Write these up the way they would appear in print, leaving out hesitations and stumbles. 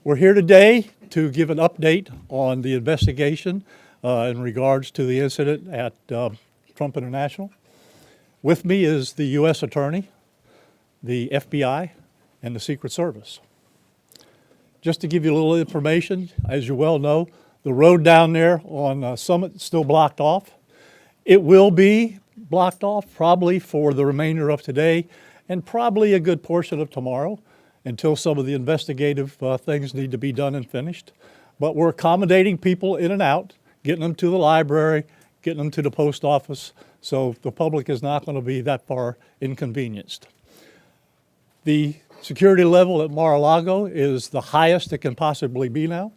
We're here today to give an update on the investigation in regards to the incident at Trump International. With me is the U.S. Attorney, the FBI, and the Secret Service. Just to give you a little information, as you well know, the road down there on Summit is still blocked off. It will be blocked off probably for the remainder of today and probably a good portion of tomorrow until some of the investigative things need to be done and finished. But we're accommodating people in and out, getting them to the library, getting them to the post office, so the public is not going to be that far inconvenienced. The security level at Mar-a-Lago is the highest it can possibly be now.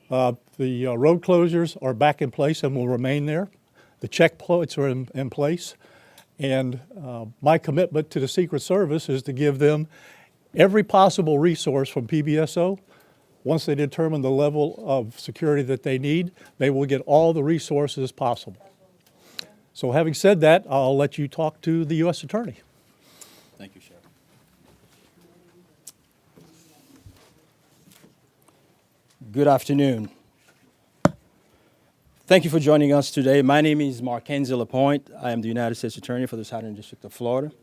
The road closures are back in place and will remain there. The checkpoints are in place. And my commitment to the Secret Service is to give them every possible resource from PBSO. Once they determine the level of security that they need, they will get all the resources possible. So having said that, I'll let you talk to the U.S. Attorney. Thank you, Sheriff. Good afternoon. Thank you for joining us today. My name is Mackenzie Lapointe. I am the United States Attorney for the Southern District of Florida.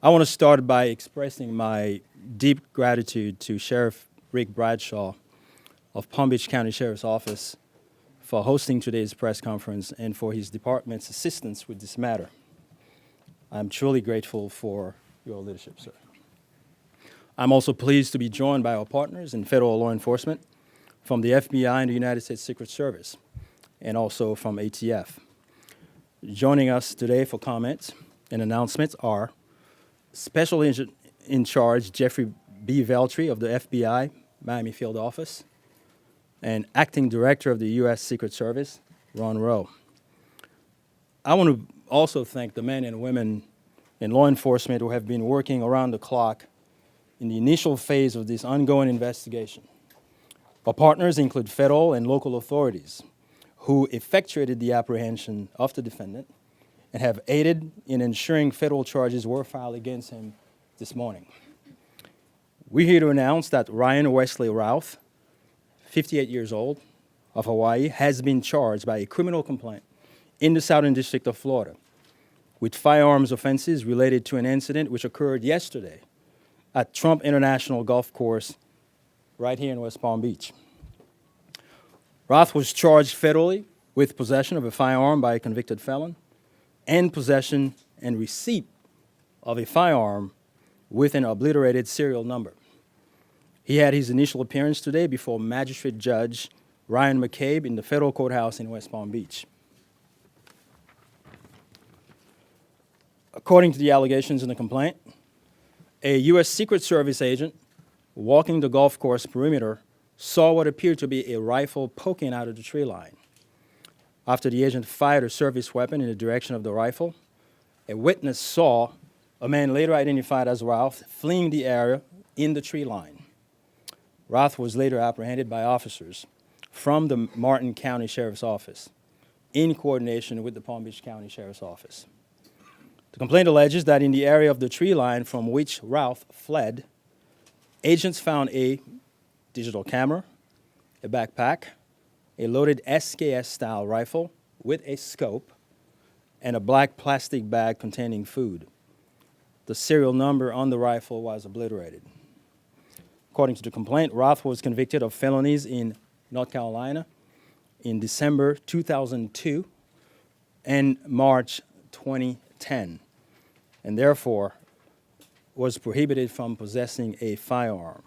I want to start by expressing my deep gratitude to Sheriff Rick Bradshaw of Palm Beach County Sheriff's Office for hosting today's press conference and for his department's assistance with this matter. I'm truly grateful for your leadership, sir. I'm also pleased to be joined by our partners in federal law enforcement from the FBI and the United States Secret Service, and also from ATF. Joining us today for comments and announcements are Special Agent in Charge Jeffrey B. Veltri of the FBI Miami Field Office, and Acting Director of the U.S. Secret Service, Ryan Routh. I want to also thank the men and women in law enforcement who have been working around the clock in the initial phase of this ongoing investigation. Our partners include federal and local authorities who effectuated the apprehension of the defendant and have aided in ensuring federal charges were filed against him this morning. We're here to announce that Ryan Wesley Routh, 58 years old, of Hawaii, has been charged by a criminal complaint in the Southern District of Florida with firearms offenses related to an incident which occurred yesterday at Trump International Golf Course right here in West Palm Beach. Routh was charged federally with possession of a firearm by a convicted felon and possession and receipt of a firearm with an obliterated serial number. He had his initial appearance today before Magistrate Judge Ryan McCabe in the federal courthouse in West Palm Beach. According to the allegations in the complaint, a U.S. Secret Service agent walking the golf course perimeter saw what appeared to be a rifle poking out of the tree line. After the agent fired a service weapon in the direction of the rifle, a witness saw a man later identified as Routh fleeing the area in the tree line. Routh was later apprehended by officers from the Martin County Sheriff's Office in coordination with the Palm Beach County Sheriff's Office. The complaint alleges that in the area of the tree line from which Routh fled, agents found a digital camera, a backpack, a loaded SKS-style rifle with a scope, and a black plastic bag containing food. The serial number on the rifle was obliterated. According to the complaint, Routh was convicted of felonies in North Carolina in December 2002 and March 2010, and therefore was prohibited from possessing a firearm.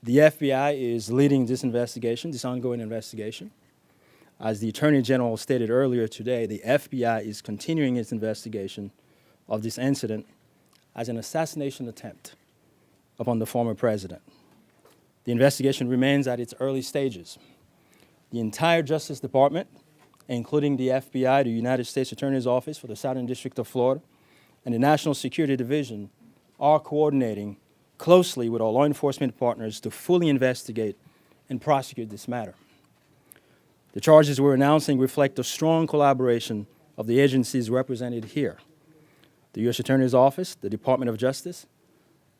The FBI is leading this investigation, this ongoing investigation. As the Attorney General stated earlier today, the FBI is continuing its investigation of this incident as an assassination attempt upon the former president. The investigation remains at its early stages. The entire Justice Department, including the FBI, the United States Attorney's Office for the Southern District of Florida, and the National Security Division are coordinating closely with our law enforcement partners to fully investigate and prosecute this matter. The charges we're announcing reflect the strong collaboration of the agencies represented here: the U.S. Attorney's Office, the Department of Justice,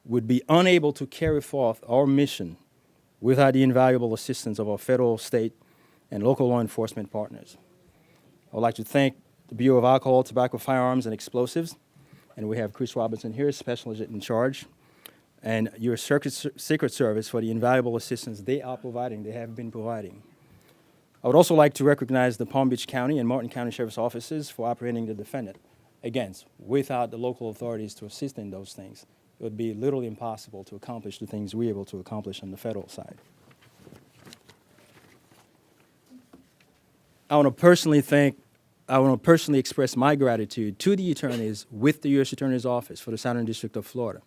would be unable to carry forth our mission without the invaluable assistance of our federal, state, and local law enforcement partners. I would like to thank the Bureau of Alcohol, Tobacco, Firearms, and Explosives, and we have Chris Robinson here, Special Agent in charge, and your Secret Service for the invaluable assistance they are providing, they have been providing. I would also like to recognize the Palm Beach County and Martin County Sheriff's Offices for apprehending the defendant. Again, without the local authorities to assist in those things, it would be literally impossible to accomplish the things we're able to accomplish on the federal side. I want to personally express my gratitude to the attorneys with the U.S. Attorney's Office for the Southern District of Florida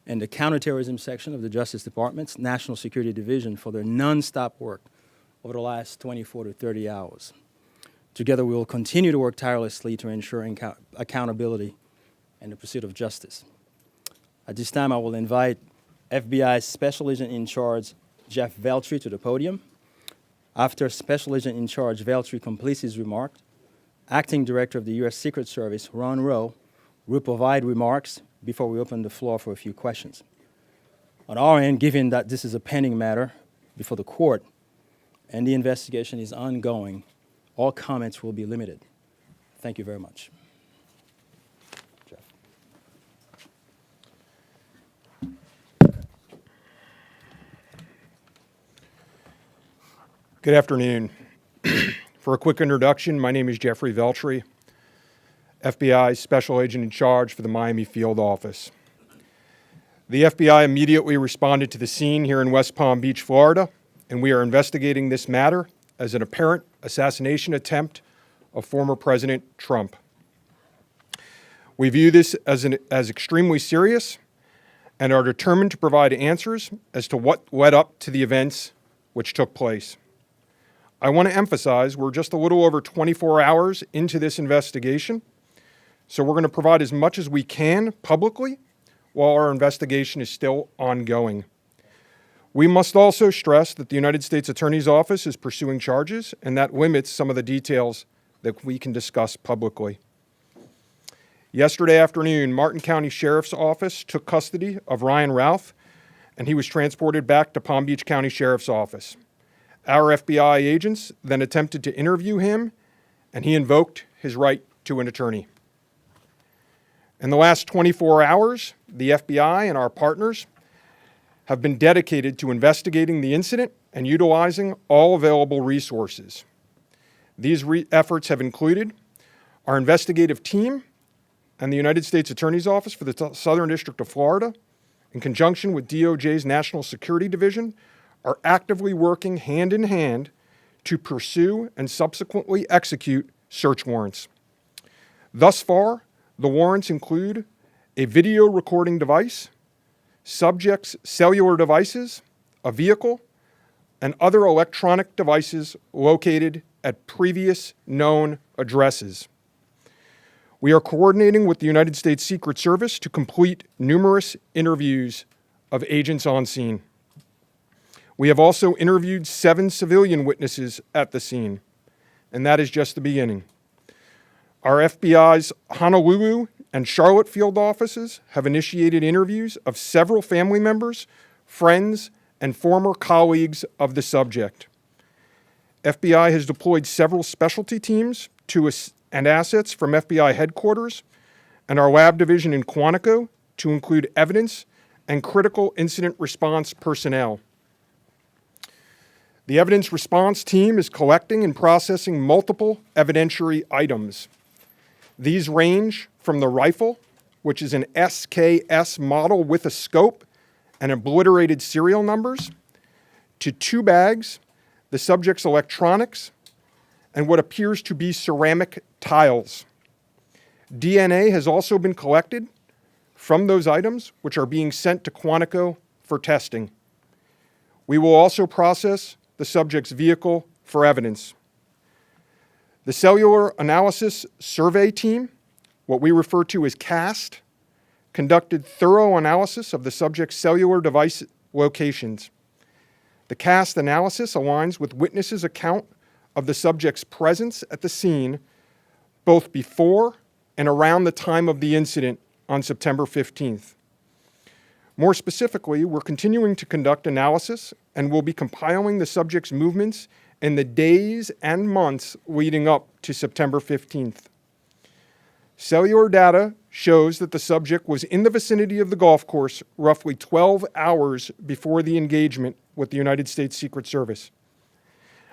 and the Counterterrorism Section of the Justice Department's National Security Division for their nonstop work over the last 24 to 30 hours. Together, we will continue to work tirelessly to ensure accountability and the pursuit of justice. At this time, I will invite FBI Special Agent in Charge Jeff Veltri to the podium. After Special Agent in Charge Veltri completes his remarks, Acting Director of the U.S. Secret Service, Ryan Routh, will provide remarks before we open the floor for a few questions. On our end, given that this is a pending matter before the court and the investigation is ongoing, all comments will be limited. Thank you very much. Jeff. Good afternoon. For a quick introduction, my name is Jeffrey Veltri, FBI Special Agent in Charge for the Miami Field Office. The FBI immediately responded to the scene here in West Palm Beach, Florida, and we are investigating this matter as an apparent assassination attempt of former President Trump. We view this as extremely serious and are determined to provide answers as to what led up to the events which took place. I want to emphasize we're just a little over 24 hours into this investigation, so we're going to provide as much as we can publicly while our investigation is still ongoing. We must also stress that the United States Attorney's Office is pursuing charges, and that limits some of the details that we can discuss publicly. Yesterday afternoon, Martin County Sheriff's Office took custody of Ryan Routh, and he was transported back to Palm Beach County Sheriff's Office. Our FBI agents then attempted to interview him, and he invoked his right to an attorney. In the last 24 hours, the FBI and our partners have been dedicated to investigating the incident and utilizing all available resources. These efforts have included our investigative team and the United States Attorney's Office for the Southern District of Florida, in conjunction with DOJ's National Security Division, are actively working hand in hand to pursue and subsequently execute search warrants. Thus far, the warrants include a video recording device, subjects' cellular devices, a vehicle, and other electronic devices located at previous known addresses. We are coordinating with the United States Secret Service to complete numerous interviews of agents on scene. We have also interviewed 7 civilian witnesses at the scene, and that is just the beginning. Our FBI's Honolulu and Charlotte field offices have initiated interviews of several family members, friends, and former colleagues of the subject. FBI has deployed several specialty teams and assets from FBI headquarters and our lab division in Quantico to include evidence and critical incident response personnel. The evidence response team is collecting and processing multiple evidentiary items. These range from the rifle, which is an SKS model with a scope and obliterated serial numbers, to 2 bags, the subject's electronics, and what appears to be ceramic tiles. DNA has also been collected from those items, which are being sent to Quantico for testing. We will also process the subject's vehicle for evidence. The Cellular Analysis Survey Team, what we refer to as CAST, conducted thorough analysis of the subject's cellular device locations. The CAST analysis aligns with witnesses' account of the subject's presence at the scene both before and around the time of the incident on September 15th. More specifically, we're continuing to conduct analysis and will be compiling the subject's movements in the days and months leading up to September 15th. Cellular data shows that the subject was in the vicinity of the golf course roughly 12 hours before the engagement with the United States Secret Service.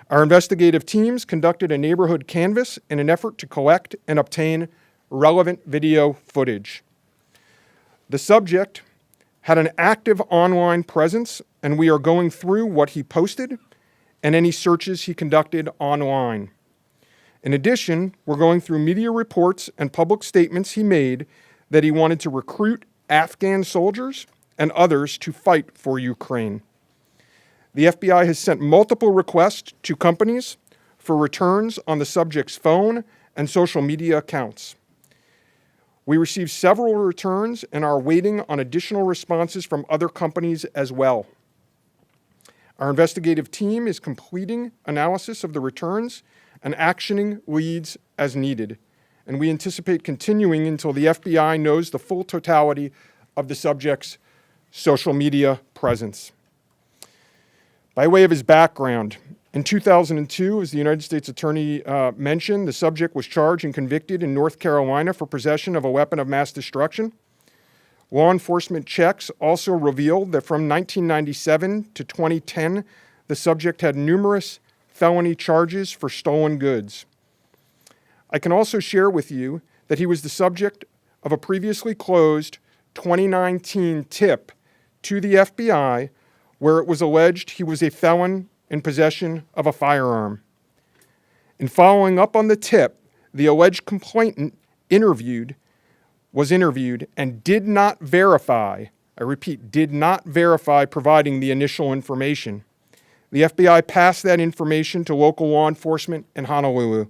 Our investigative teams conducted a neighborhood canvass in an effort to collect and obtain relevant video footage. The subject had an active online presence, and we are going through what he posted and any searches he conducted online. In addition, we're going through media reports and public statements he made that he wanted to recruit Afghan soldiers and others to fight for Ukraine. The FBI has sent multiple requests to companies for returns on the subject's phone and social media accounts. We received several returns and are waiting on additional responses from other companies as well. Our investigative team is completing analysis of the returns and actioning leads as needed, and we anticipate continuing until the FBI knows the full totality of the subject's social media presence. By way of his background, in 2002, as the United States Attorney mentioned, the subject was charged and convicted in North Carolina for possession of a weapon of mass destruction. Law enforcement checks also revealed that from 1997 to 2010, the subject had numerous felony charges for stolen goods. I can also share with you that he was the subject of a previously closed 2019 tip to the FBI where it was alleged he was a felon in possession of a firearm. In following up on the tip, the alleged complainant was interviewed and did not verify, I repeat, did not verify providing the initial information. The FBI passed that information to local law enforcement in Honolulu.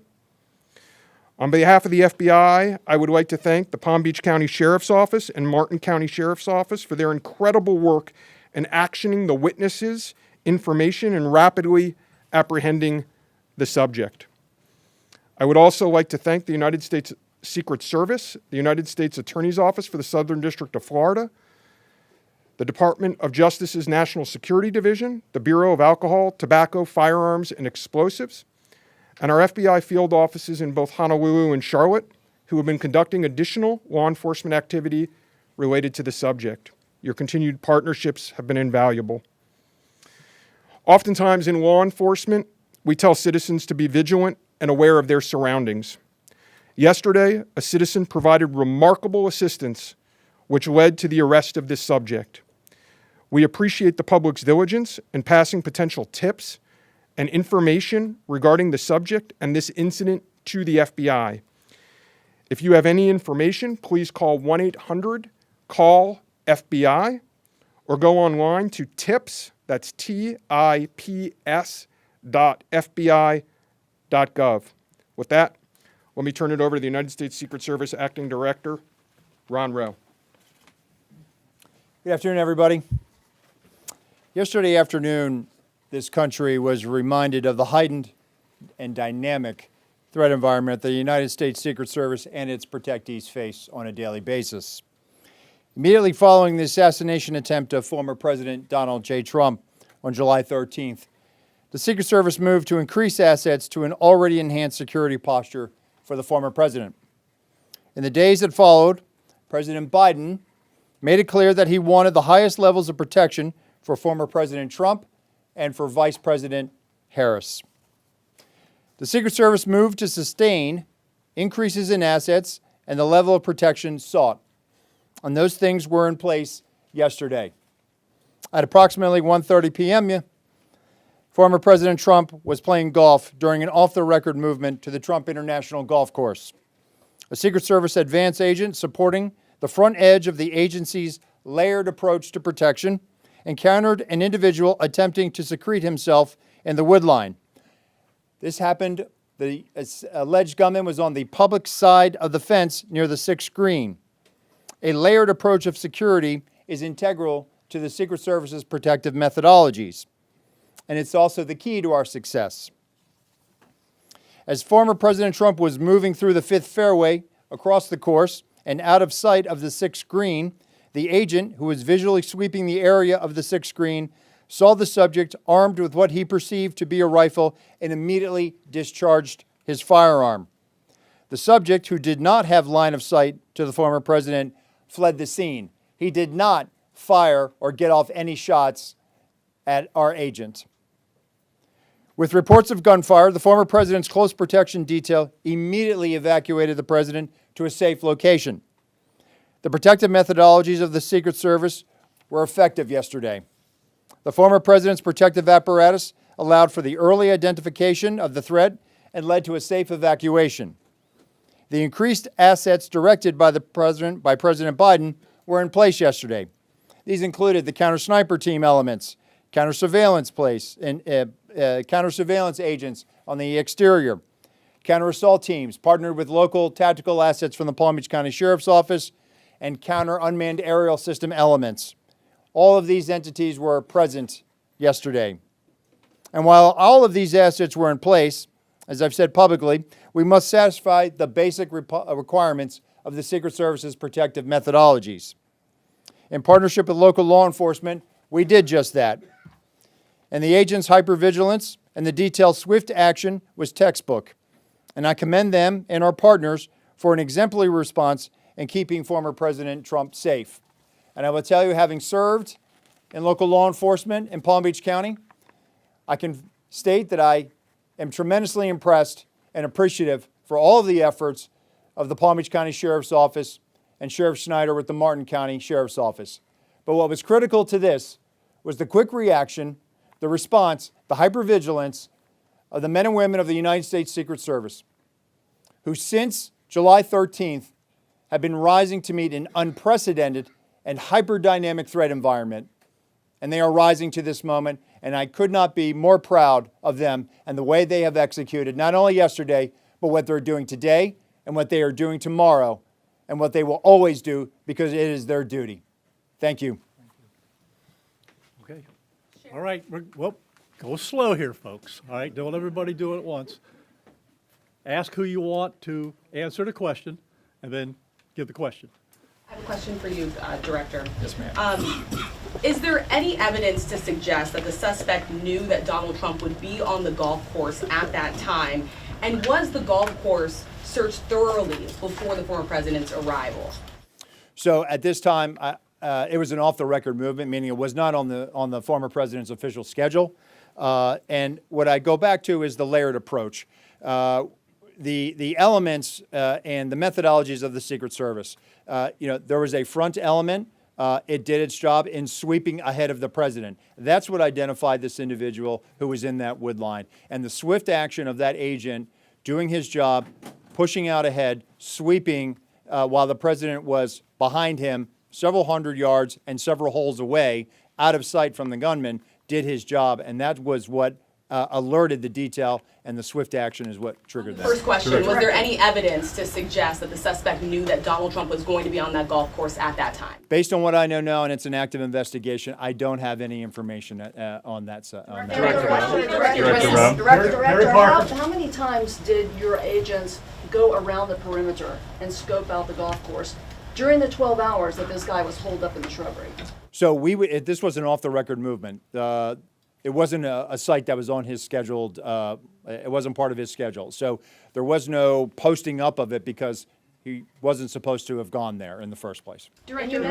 On behalf of the FBI, I would like to thank the Palm Beach County Sheriff's Office and Martin County Sheriff's Office for their incredible work in actioning the witnesses' information and rapidly apprehending the subject. I would also like to thank the United States Secret Service, the United States Attorney's Office for the Southern District of Florida, the Department of Justice's National Security Division, the Bureau of Alcohol, Tobacco, Firearms, and Explosives, and our FBI field offices in both Honolulu and Charlotte, who have been conducting additional law enforcement activity related to the subject. Your continued partnerships have been invaluable. Oftentimes in law enforcement, we tell citizens to be vigilant and aware of their surroundings. Yesterday, a citizen provided remarkable assistance, which led to the arrest of this subject. We appreciate the public's diligence in passing potential tips and information regarding the subject and this incident to the FBI. If you have any information, please call 1-800-CALL-FBI or go online to tips, that's tips.fbi.gov. With that, let me turn it over to the United States Secret Service Acting Director, Ryan Routh. Good afternoon, everybody. Yesterday afternoon, this country was reminded of the heightened and dynamic threat environment the United States Secret Service and its protectees face on a daily basis. Immediately following the assassination attempt of former President Donald J. Trump on July 13th, the Secret Service moved to increase assets to an already enhanced security posture for the former president. In the days that followed, President Biden made it clear that he wanted the highest levels of protection for former President Trump and for Vice President Harris. The Secret Service moved to sustain increases in assets and the level of protection sought. And those things were in place yesterday. At approximately 1:30 p.m., former President Trump was playing golf during an off-the-record movement to the Trump International Golf Course. A Secret Service advance agent supporting the front edge of the agency's layered approach to protection encountered an individual attempting to secrete himself in the woodline. This happened, the alleged gunman was on the public side of the fence near the 6th green. A layered approach of security is integral to the Secret Service's protective methodologies, and it's also the key to our success. As former President Trump was moving through the 5th fairway across the course and out of sight of the 6th green, The agent, who was visually sweeping the area of the 6th screen, saw the subject armed with what he perceived to be a rifle and immediately discharged his firearm. The subject, who did not have line of sight to the former president, fled the scene. He did not fire or get off any shots at our agent. With reports of gunfire, the former president's close protection detail immediately evacuated the president to a safe location. The protective methodologies of the Secret Service were effective yesterday. The former president's protective apparatus allowed for the early identification of the threat and led to a safe evacuation. The increased assets directed by President Biden were in place yesterday. These included the counter-sniper team elements, counter-surveillance agents on the exterior, counter-assault teams partnered with local tactical assets from the Palm Beach County Sheriff's Office, and counter-unmanned aerial system elements. All of these entities were present yesterday. And while all of these assets were in place, as I've said publicly, we must satisfy the basic requirements of the Secret Service's protective methodologies. In partnership with local law enforcement, we did just that. And the agents' hypervigilance and the detailed swift action was textbook. And I commend them and our partners for an exemplary response in keeping former President Trump safe. And I will tell you, having served in local law enforcement in Palm Beach County, I can state that I am tremendously impressed and appreciative for all of the efforts of the Palm Beach County Sheriff's Office and Sheriff Schneider with the Martin County Sheriff's Office. But what was critical to this was the quick reaction, the response, the hypervigilance of the men and women of the United States Secret Service, who since July 13th have been rising to meet an unprecedented and hyper-dynamic threat environment. And they are rising to this moment, and I could not be more proud of them and the way they have executed, not only yesterday, but what they're doing today and what they are doing tomorrow and what they will always do because it is their duty. Thank you. Okay. All right. Well, go slow here, folks. All right. Don't everybody do it at once. Ask who you want to answer the question, and then give the question. I have a question for you, Director. Yes, ma'am. Is there any evidence to suggest that the suspect knew that Donald Trump would be on the golf course at that time? And was the golf course searched thoroughly before the former president's arrival? So at this time, it was an off-the-record movement, meaning it was not on the former president's official schedule. And what I go back to is the layered approach. The elements and the methodologies of the Secret Service. There was a front element. It did its job in sweeping ahead of the president. That's what identified this individual who was in that wood line. And the swift action of that agent doing his job, pushing out ahead, sweeping while the president was behind him several hundred yards and several holes away, out of sight from the gunman, did his job. And that was what alerted the detail, and the swift action is what triggered that. First question, was there any evidence to suggest that the suspect knew that Donald Trump was going to be on that golf course at that time? Based on what I know now, and it's an active investigation, I don't have any information on that. Director, how many times did your agents go around the perimeter and scope out the golf course during the 12 hours that this guy was holed up in the shrubbery? So this was an off-the-record movement. It wasn't a site that was on his scheduled, it wasn't part of his schedule. So there was no posting up of it because he wasn't supposed to have gone there in the first place. Director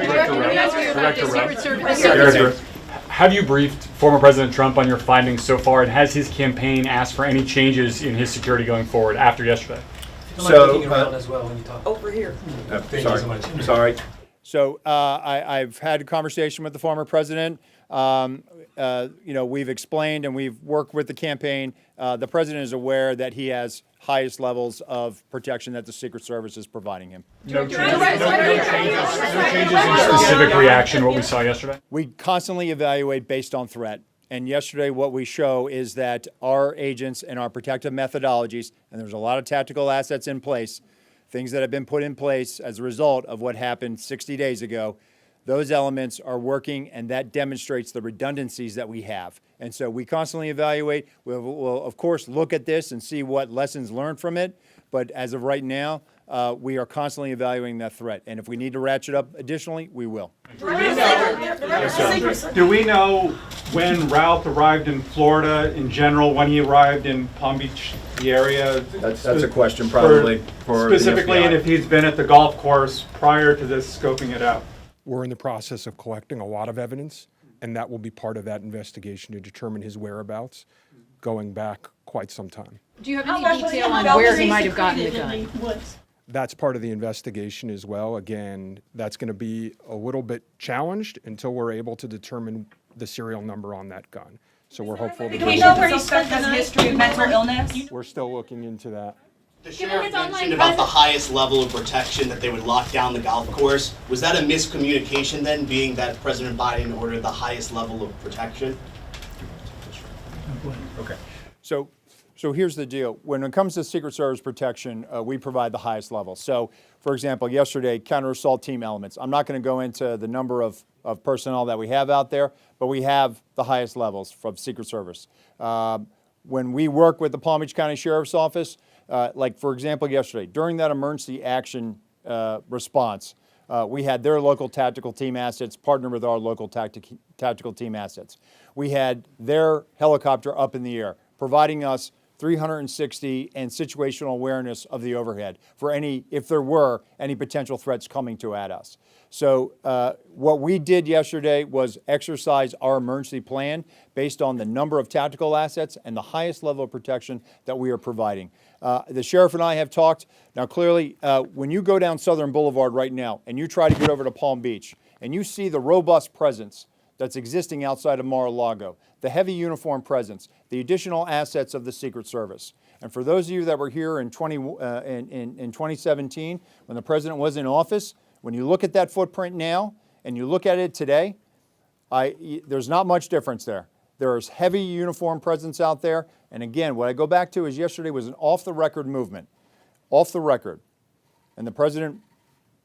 Routh, have you briefed former President Trump on your findings so far, and has his campaign asked for any changes in his security going forward after yesterday? So, as well when you talk. Over here. Thank you so much. Sorry. So I've had a conversation with the former president. We've explained and we've worked with the campaign. The president is aware that he has highest levels of protection that the Secret Service is providing him. No changes in specific reaction to what we saw yesterday? We constantly evaluate based on threat. And yesterday what we show is that our agents and our protective methodologies, and there's a lot of tactical assets in place, things that have been put in place as a result of what happened 60 days ago, those elements are working, and that demonstrates the redundancies that we have. And so we constantly evaluate. We'll of course, look at this and see what lessons learned from it. But as of right now, we are constantly evaluating that threat. And if we need to ratchet up additionally, we will. Do we know when Routh arrived in Florida in general, when he arrived in Palm Beach, the area? That's a question probably for the Specifically, FBI. and if he's been at the golf course prior to this scoping it out? We're in the process of collecting a lot of evidence, and that will be part of that investigation to determine his whereabouts going back quite some time. Do you have any detail on where he might have gotten the gun? That's part of the investigation as well. Again, that's going to be a little bit challenged until we're able to determine the serial number on that gun. So we're hopeful Do to we be know able where to. he has a history of mental illness? We're still looking into that. The sheriff mentioned about the highest level of protection, that they would lock down the golf course. Was that a miscommunication then, being that President Biden ordered the highest level of protection? Okay. So here's the deal. When it comes to Secret Service protection, we provide the highest level. So, for example, yesterday, counter-assault team elements. I'm not going to go into the number of personnel that we have out there, but we have the highest levels from Secret Service. When we work with the Palm Beach County Sheriff's Office, like, for example, yesterday, during that emergency action response, we had their local tactical team assets partner with our local tactical team assets. We had their helicopter up in the air, providing us 360 and situational awareness of the overhead for if there were any potential threats coming at us. So what we did yesterday was exercise our emergency plan based on the number of tactical assets and the highest level of protection that we are providing. The sheriff and I have talked. Now, clearly, when you go down Southern Boulevard right now and you try to get over to Palm Beach and you see the robust presence that's existing outside of Mar-a-Lago, the heavy uniform presence, the additional assets of the Secret Service. And for those of you that were here in 2017, when the president was in office, when you look at that footprint now and you look at it today, there's not much difference there. There is heavy uniform presence out there. And again, what I go back to is yesterday was an off-the-record movement, off the record. And the president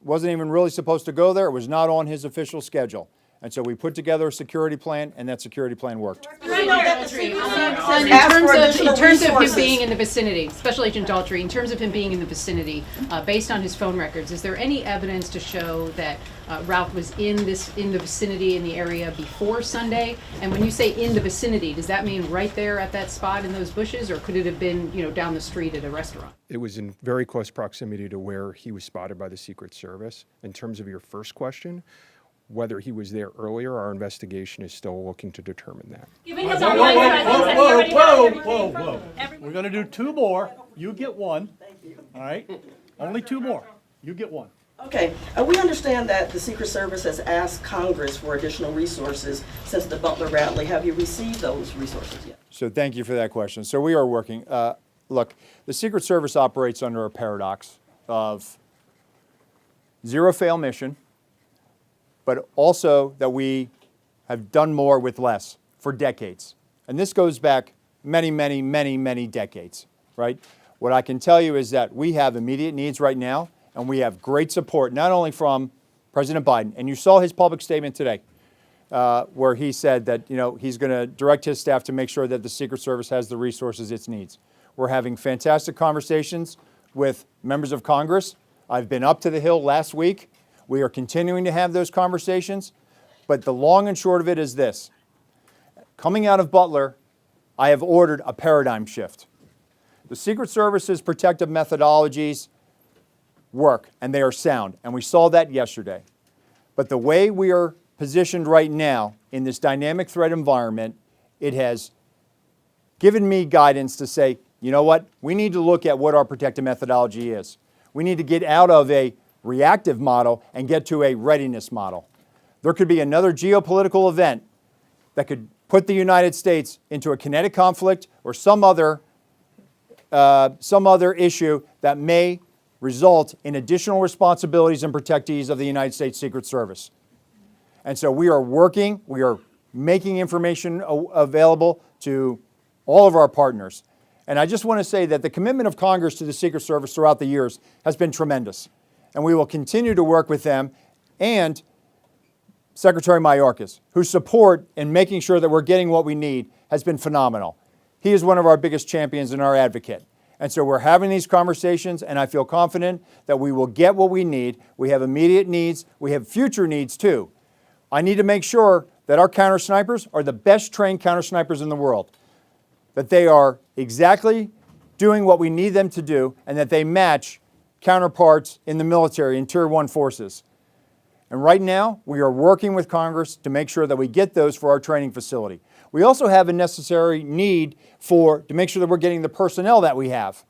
wasn't even really supposed to go there. It was not on his official schedule. And so we put together a security plan, and that security plan worked. Do we know that the Secret Service has In asked for terms additional of him resources? being in the vicinity, Special Agent Daltrey, in terms of him being in the vicinity, based on his phone records, is there any evidence to show that Routh was in the vicinity in the area before Sunday? And when you say in the vicinity, does that mean right there at that spot in those bushes, or could it have been, down the street at a restaurant? It was in very close proximity to where he was spotted by the Secret Service. In terms of your first question, whether he was there earlier, our investigation is still looking to determine that. Given his online presence, have you already had everything from We're going to do two more. You get one. Thank you. All right? Only two more. You get one. Okay, we understand that the Secret Service has asked Congress for additional resources since the Butler rally. Have you received those resources yet? So thank you for that question. So we are working. Look, the Secret Service operates under a paradox of zero-fail mission, but also that we have done more with less for decades. And this goes back many, many, many, many decades, right? What I can tell you is that we have immediate needs right now, and we have great support, not only from President Biden, and you saw his public statement today, where he said that he's going to direct his staff to make sure that the Secret Service has the resources it needs. We're having fantastic conversations with members of Congress. I've been up to the Hill last week. We are continuing to have those conversations, but the long and short of it is this. Coming out of Butler, I have ordered a paradigm shift. The Secret Service's protective methodologies work, and they are sound, and we saw that yesterday. But the way we are positioned right now in this dynamic threat environment, it has given me guidance to say, you know what, we need to look at what our protective methodology is. We need to get out of a reactive model and get to a readiness model. There could be another geopolitical event that could put the United States into a kinetic conflict or some other issue that may result in additional responsibilities and protectees of the United States Secret Service. And so we are working, we are making information available to all of our partners. And I just want to say that the commitment of Congress to the Secret Service throughout the years has been tremendous. And we will continue to work with them and Secretary Mayorkas, whose support in making sure that we're getting what we need has been phenomenal. He is one of our biggest champions and our advocate. And so we're having these conversations, and I feel confident that we will get what we need. We have immediate needs. We have future needs too. I need to make sure that our counter snipers are the best trained counter snipers in the world, that they are exactly doing what we need them to do, and that they match counterparts in the military in Tier 1 forces. And right now, we are working with Congress to make sure that we get those for our training facility. We also have a necessary need to make sure that we're getting the personnel that we have.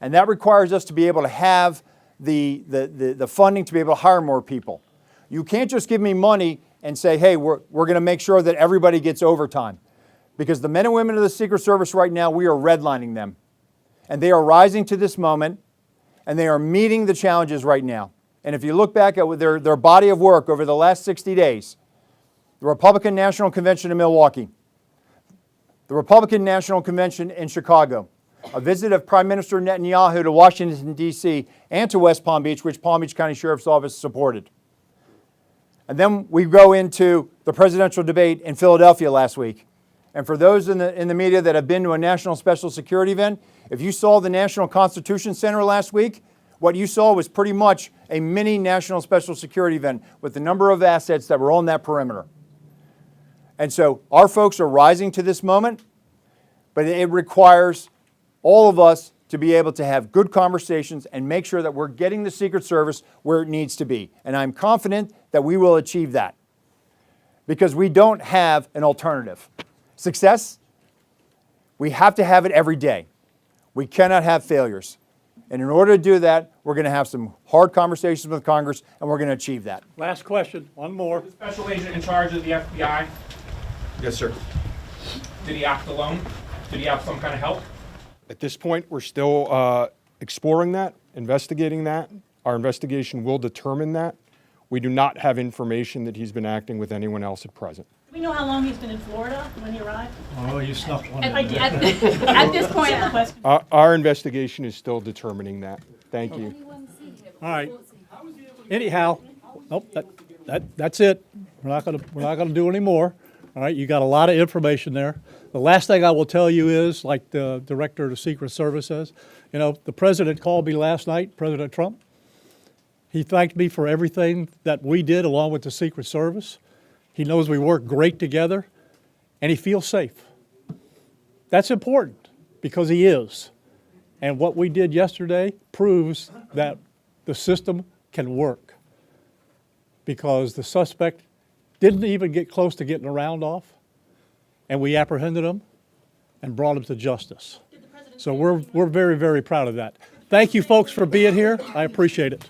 And that requires us to be able to have the funding to be able to hire more people. You can't just give me money and say, hey, we're going to make sure that everybody gets overtime. Because the men and women of the Secret Service right now, we are redlining them. And they are rising to this moment, and they are meeting the challenges right now. And if you look back at their body of work over the last 60 days, the Republican National Convention in Milwaukee, the Republican National Convention in Chicago, a visit of Prime Minister Netanyahu to Washington, D.C., and to West Palm Beach, which Palm Beach County Sheriff's Office supported. And then we go into the presidential debate in Philadelphia last week. And for those in the media that have been to a national special security event, if you saw the National Constitution Center last week, what you saw was pretty much a mini national special security event with the number of assets that were on that perimeter. And so our folks are rising to this moment, but it requires all of us to be able to have good conversations and make sure that we're getting the Secret Service where it needs to be. And I'm confident that we will achieve that because we don't have an alternative. Success, we have to have it every day. We cannot have failures. And in order to do that, we're going to have some hard conversations with Congress, and we're going to achieve that. Last question, one more. The special agent in charge of the FBI, Yes, sir. did he act alone? Did he have some kind of help? At this point, we're still exploring that, investigating that. Our investigation will determine that. We do not have information that he's been acting with anyone else at present. Do we know how long he's been in Florida when he arrived? Oh, you snuck one At in. at this point, the question. Our investigation is still determining that. Thank you. All right. Anyhow, nope, that's it. We're not gonna do any more. All right, you got a lot of information there. The last thing I will tell you is, like the director of the Secret Service says, you know, the president called me last night, President Trump. He thanked me for everything that we did along with the Secret Service. He knows we work great together, and he feels safe. That's important because he is. And what we did yesterday proves that the system can work because the suspect didn't even get close to getting a round off, and we apprehended him and brought him to justice. So we're very, very proud of that. Thank you folks for being here. I appreciate it.